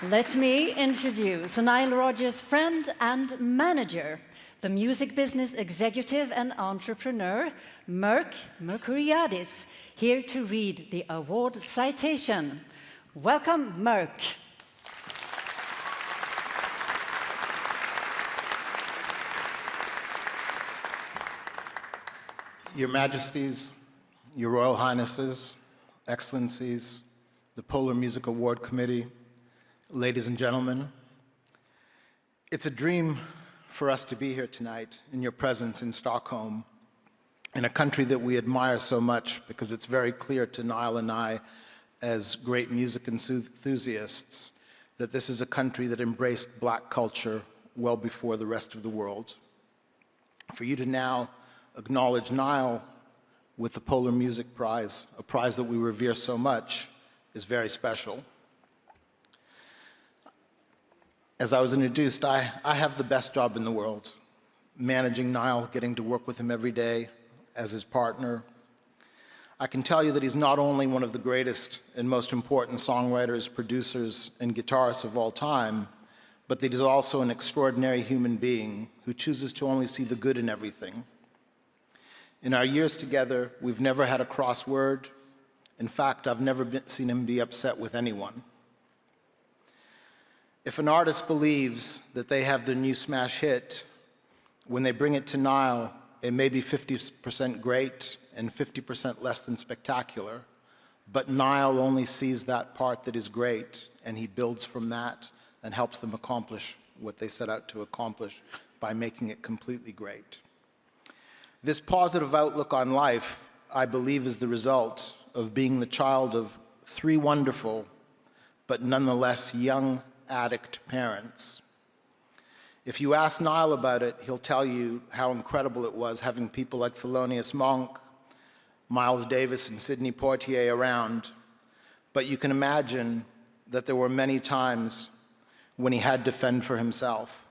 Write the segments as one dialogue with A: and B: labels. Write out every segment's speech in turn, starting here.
A: Let me introduce Nile Rodgers' friend and manager, the music business executive and entrepreneur, Merck Mercuriadis, here to read the award citation. Welcome, Merck.
B: Your Majesties, Your Royal Highnesses, Excellencies, the Polar Music Award Committee, ladies and gentlemen, it's a dream for us to be here tonight in your presence in Stockholm, in a country that we admire so much because it's very clear to Nile and I, as great music enthusiasts, that this is a country that embraced black culture well before the rest of the world. For you to now acknowledge Nile with the Polar Music Prize, a prize that we revere so much, is very special. As I was introduced, I have the best job in the world, managing Nile, getting to work with him every day as his partner. I can tell you that he's not only one of the greatest and most important songwriters, producers, and guitarists of all time, but that he's also an extraordinary human being who chooses to only see the good in everything. In our years together, we've never had a cross word. In fact, I've never seen him be upset with anyone. If an artist believes that they have their new smash hit, when they bring it to Nile, it may be 50% great and 50% less than spectacular, but Nile only sees that part that is great, and he builds from that and helps them accomplish what they set out to accomplish by making it completely great. This positive outlook on life, I believe, is the result of being the child of three wonderful, but nonetheless young addict parents. If you ask Nile about it, he'll tell you how incredible it was having people like Thelonious Monk, Miles Davis, and Sidney Poitier around. But you can imagine that there were many times when he had to fend for himself.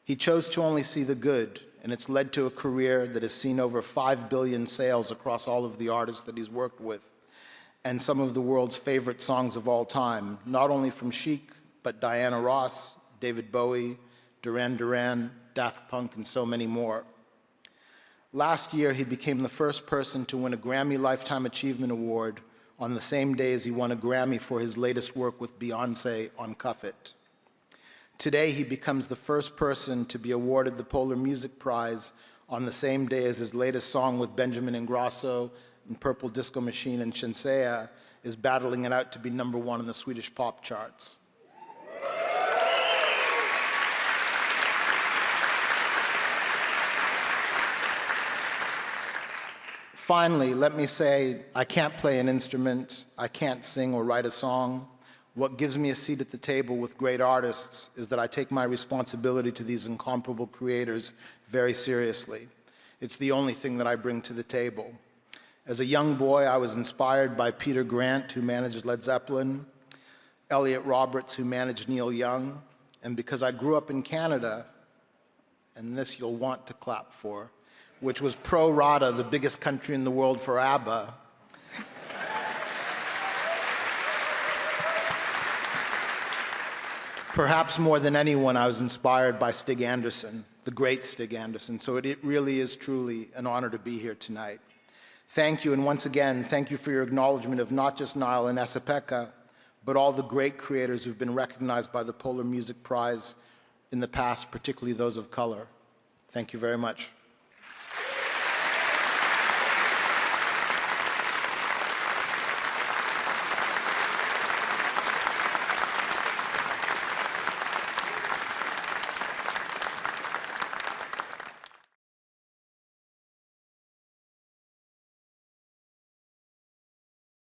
B: He chose to only see the good, and it's led to a career that has seen over 5 billion sales across all of the artists that he's worked with, and some of the world's favorite songs of all time, not only from Chic, but Diana Ross, David Bowie, Duran Duran, Daft Punk, and so many more. Last year, he became the first person to win a Grammy Lifetime Achievement Award on the same day as he won a Grammy for his latest work with Beyoncé on Cuff It. Today, he becomes the first person to be awarded the Polar Music Prize on the same day as his latest song with Benjamin Ingrosso and Purple Disco Machine and Shenseea is battling it out to be #1 in the Swedish pop charts. Finally, let me say, I can't play an instrument, I can't sing or write a song. What gives me a seat at the table with great artists is that I take my responsibility to these incomparable creators very seriously. It's the only thing that I bring to the table. As a young boy, I was inspired by Peter Grant, who managed Led Zeppelin, Elliot Roberts, who managed Neil Young, and because I grew up in Canada, and this you'll want to clap for, which was pro rata the biggest country in the world for ABBA, perhaps more than anyone, I was inspired by Stig Anderson, the great Stig Anderson. So it really is truly an honor to be here tonight. Thank you, and once again, thank you for your acknowledgement of not just Nile and Esa-Pekka, but all the great creators who've been recognized by the Polar Music Prize in the past, particularly those of color. Thank you very much.